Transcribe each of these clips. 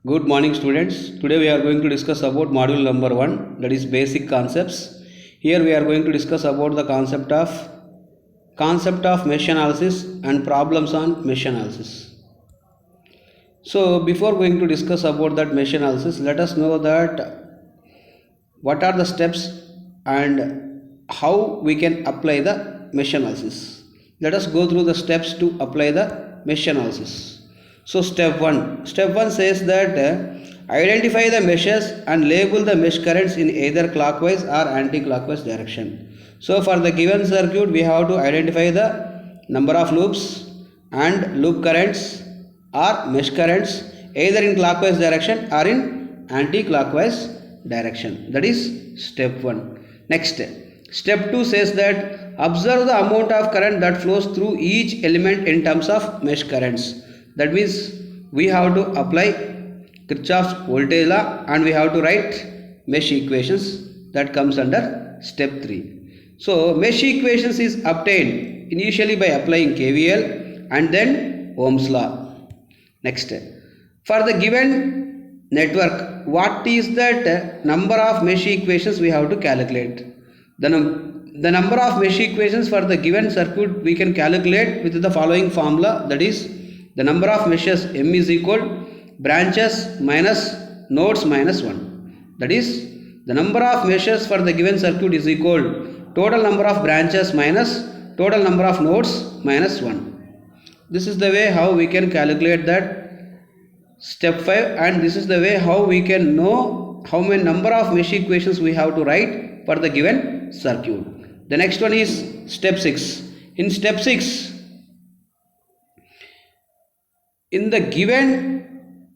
Good morning students. Today we are going to discuss about module number 1, that is basic concepts. Here we are going to discuss about the concept of mesh analysis and problems on mesh analysis. So before going to discuss about that mesh analysis, let us know that what are the steps and how we can apply the mesh analysis. Let us go through the steps to apply the mesh analysis. So step 1 says that identify the meshes and label the mesh currents in either clockwise or anti-clockwise direction. So for the given circuit we have to identify the number of loops and loop currents or mesh currents either in clockwise direction or in anti-clockwise direction. That is step 1. Next, step 2 says that observe the amount of current that flows through each element in terms of mesh currents. That means we have to apply Kirchhoff's voltage law and we have to write mesh equations. That comes under step 3. So mesh equations is obtained initially by applying KVL and then Ohm's law. Next, for the given network, what is that number of mesh equations we have to calculate? The number of mesh equations for the given circuit we can calculate with the following formula, that is the number of meshes m is equal branches minus nodes minus 1. That is the number of meshes for the given circuit is equal total number of branches minus total number of nodes minus 1. This is the way how we can calculate that step 5, and this is the way how we can know how many number of mesh equations we have to write for the given circuit. The next one is step 6. In step 6, in the given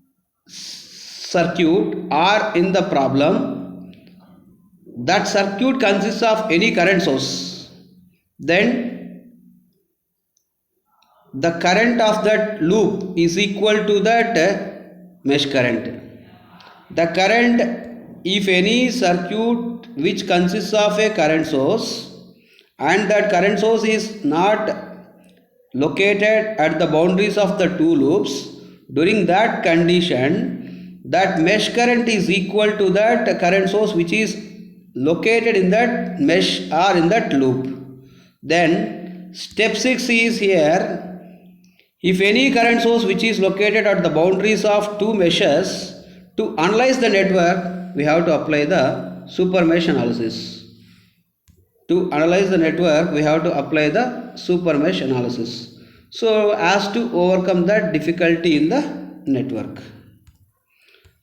circuit or in the problem, that circuit consists of any current source, then the current of that loop is equal to that mesh current. The current, if any circuit which consists of a current source and that current source is not located at the boundaries of the two loops, during that condition that mesh current is equal to that current source which is located in that mesh or in that loop. Then step 6 is here, if any current source which is located at the boundaries of two meshes, to analyze the network we have to apply the super mesh analysis. To analyze the network we have to apply the super mesh analysis, so as to overcome that difficulty in the network.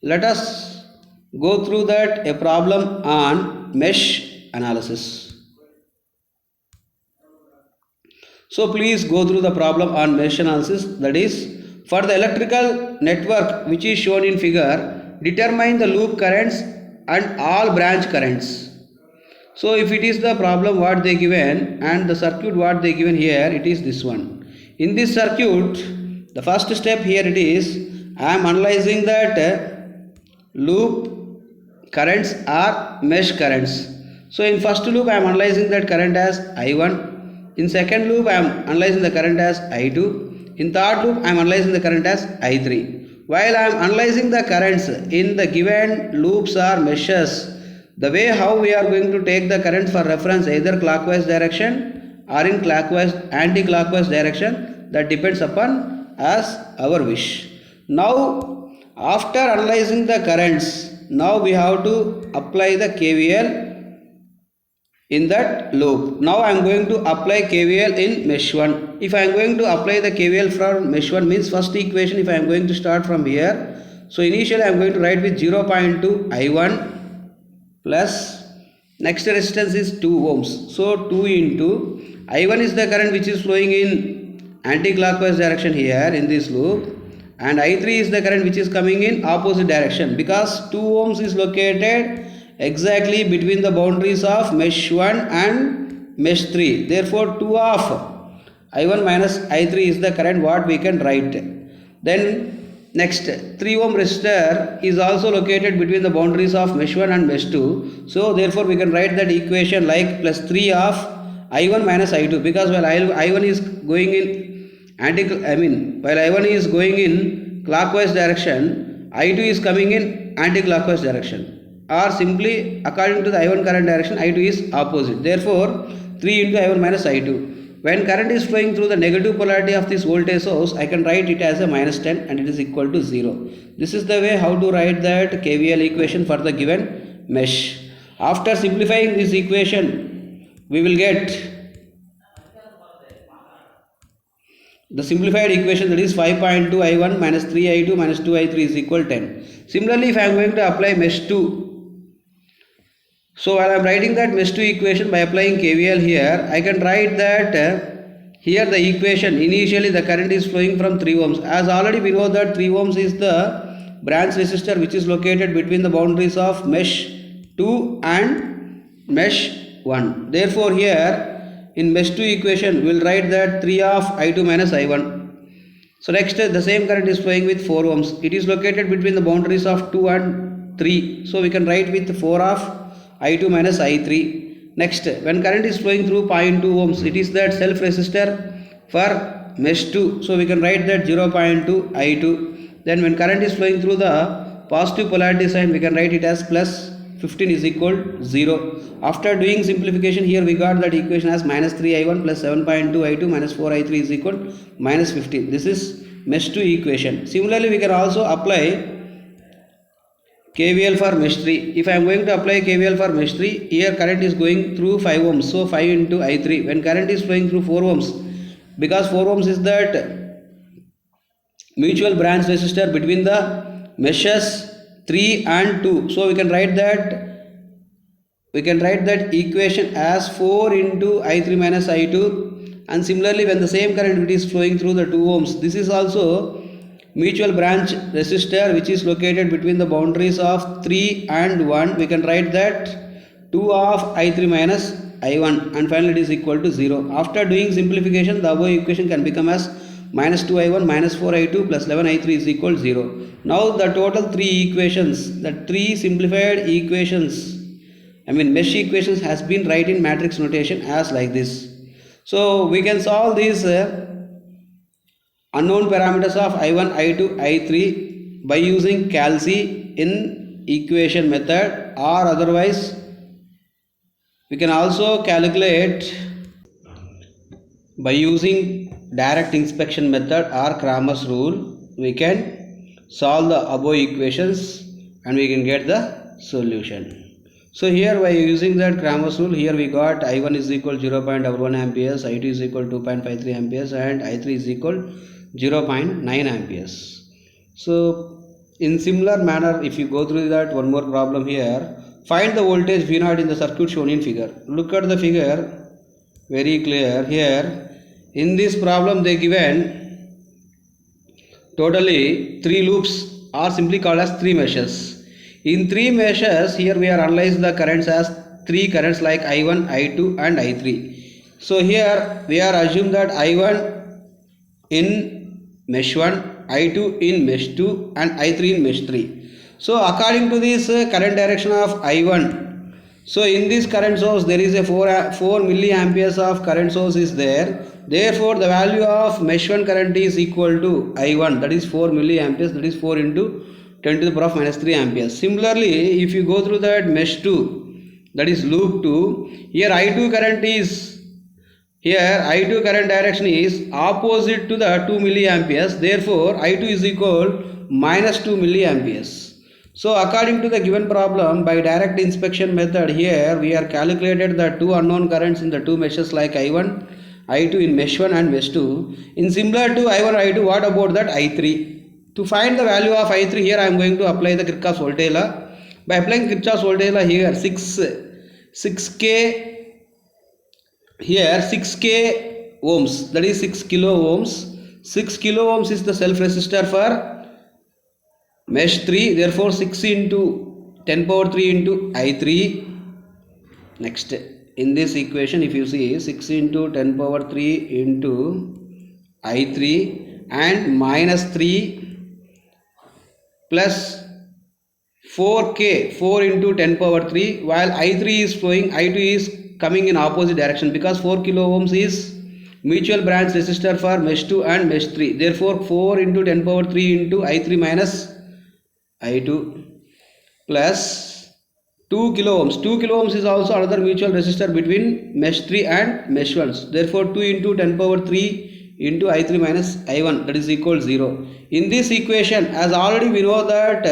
Let us go through that a problem on mesh analysis. So please go through the problem on mesh analysis. That is, for the electrical network which is shown in figure, determine the loop currents and all branch currents. So if it is the problem what they given and the circuit what they given here, it is this one. In this circuit, the first step here it is, I am analyzing that loop currents or mesh currents. So in first loop I am analyzing that current as I1. In second loop I am analyzing the current as I2. In third loop I am analyzing the current as I3. While I am analyzing the currents in the given loops or meshes, the way how we are going to take the current for reference either clockwise direction or in clockwise anti-clockwise direction, that depends upon as our wish. Now after analyzing the currents, now we have to apply the KVL in that loop. Now I am going to apply KVL in mesh 1. If I am going to apply the KVL from mesh 1 means first equation, if I am going to start from here, so initially I am going to write with 0.2 I1 plus next resistance is 2 ohms. So 2 into I1 is the current which is flowing in anti-clockwise direction here in this loop, and I3 is the current which is coming in opposite direction, because 2 ohms is located exactly between the boundaries of mesh 1 and mesh 3. Therefore 2 of I1 minus I3 is the current what we can write. Then next, 3 ohm resistor is also located between the boundaries of mesh 1 and mesh 2. So therefore we can write that equation like plus 3 of I1 minus I2, because while I1 is going in while I1 is going in clockwise direction, I2 is coming in anti-clockwise direction, or simply according to the I1 current direction, I2 is opposite. Therefore, 3 into I1 minus I2. When current is flowing through the negative polarity of this voltage source, I can write it as a minus 10 and it is equal to 0. This is the way how to write that KVL equation for the given mesh. After simplifying this equation, we will get the simplified equation, that is 5.2 I1 minus 3 I2 minus 2 I3 is equal 10. Similarly, if I am going to apply mesh 2, so while I am writing that mesh 2 equation by applying KVL here, I can write that here the equation, initially the current is flowing from 3 ohms. As already we know that 3 ohms is the branch resistor which is located between the boundaries of mesh 2 and mesh 1. Therefore, here in mesh 2 equation, we will write that 3 of I2 minus I1. So next, the same current is flowing with 4 ohms. It is located between the boundaries of 2 and 3. So we can write with 4 of I2 minus I3. Next, when current is flowing through 0.2 ohms, it is that self resistor for mesh 2. So we can write that 0.2 I2. Then when current is flowing through the positive polarity sign, we can write it as plus 15 is equal to 0. After doing simplification, here we got that equation as minus 3 I1 plus 7.2 I2 minus 4 I3 is equal to minus 15. This is mesh 2 equation. Similarly, we can also apply KVL for mesh 3. If I am going to apply KVL for mesh 3, here current is going through 5 ohms. So 5 into I3. When current is flowing through 4 ohms, because 4 ohms is that mutual branch resistor between the meshes 3 and 2. So we can write that equation as 4 into I3 minus I2. And similarly, when the same current is flowing through the 2 ohms, this is also mutual branch resistor which is located between the boundaries of 3 and 1. We can write that 2 of I3 minus I1 and finally it is equal to 0. After doing simplification, the above equation can become as minus 2 I1 minus 4 I2 plus 11 I3 is equal to 0. Now the total 3 equations, the 3 simplified equations, mesh equations has been written in matrix notation as like this. So we can solve these unknown parameters of I1, I2, I3 by using calci in equation method, or otherwise we can also calculate by using direct inspection method or Cramer's rule. We can solve the above equations and we can get the solution. So here by using that Cramer's rule, here we got I1 is equal 0.11 amperes, I2 is equal 2.53 amperes and I3 is equal 0.9 amperes. So in similar manner, if you go through that one more problem here, find the voltage V0 in the circuit shown in figure. Look at the figure, very clear here. In this problem they given totally 3 loops, are simply called as 3 meshes. In 3 meshes, here we are analyzing the currents as 3 currents like I1, I2 and I3. So here we are assume that I1 in mesh 1, I2 in mesh 2 and I3 in mesh 3. So according to this current direction of I1, so in this current source there is a 4 milliamperes of current source is there. Therefore the value of mesh 1 current is equal to I1, that is 4 milliamperes, that is 4 into 10 to the power of minus 3 amperes. Similarly, if you go through that mesh 2, that is loop 2, here I2 current direction is opposite to the 2 milliamperes. Therefore, I2 is equal minus 2 milliamperes. So according to the given problem, by direct inspection method, here we are calculated the 2 unknown currents in the 2 meshes like I1, I2 in mesh 1 and mesh 2. In similar to I1, I2, what about that I3? To find the value of I3, here I am going to apply the Kirchhoff's voltage law. By applying Kirchhoff's voltage law here, 6k ohms, that is 6 kilo ohms. 6 kilo ohms is the self resistor for mesh 3. Therefore 6 into 10 power 3 into I3. Next, in this equation, if you see 6 into 10 power 3 into I3 and minus 3 plus 4k, 4 into 10 power 3, while I3 is flowing, I2 is coming in opposite direction because 4 kilo ohms is mutual branch resistor for mesh 2 and mesh 3. Therefore 4 into 10 power 3 into I3 minus I2 plus 2 kilo ohms. 2 kilo ohms is also another mutual resistor between mesh 3 and mesh 1. Therefore 2 into 10 power 3 into I3 minus I1, that is equal 0. In this equation, as already we know that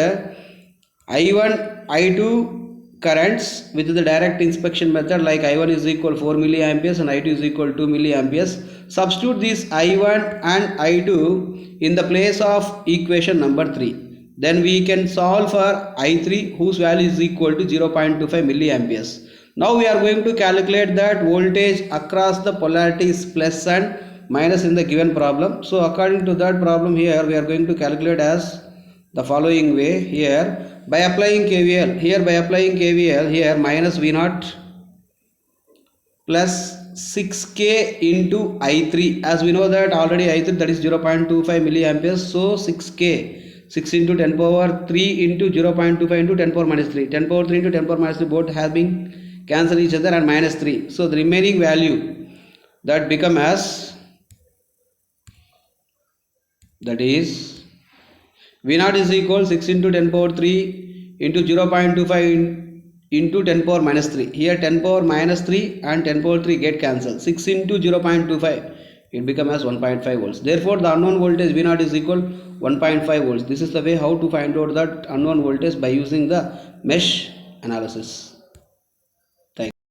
I1 I2 currents with the direct inspection method, like I1 is equal 4 milliamperes and I2 is equal 2 milliamperes. Substitute this I1 and I2 in the place of equation number 3. Then we can solve for I3, whose value is equal to 0.25 milliamperes. Now we are going to calculate that voltage across the polarities plus and minus in the given problem. So according to that problem, here we are going to calculate as the following way. Here by applying KVL, here minus V0 plus 6k into I3, as we know that already I3, that is 0.25 milliamperes. So 6k, 6 into 10 power 3 into 0.25 into 10 power minus 3, 10 power 3 into 10 power minus 3, both have been cancel each other, and minus 3. So the remaining value that become as, that is V0 is equal 6 into 10 power 3 into 0.25 into 10 power minus 3. Here 10 power minus 3 and 10 power 3 get cancelled. 6 into 0.25, it becomes as 1.5 volts. Therefore the unknown voltage V0 is equal 1.5 volts. This is the way how to find out that unknown voltage by using the mesh analysis.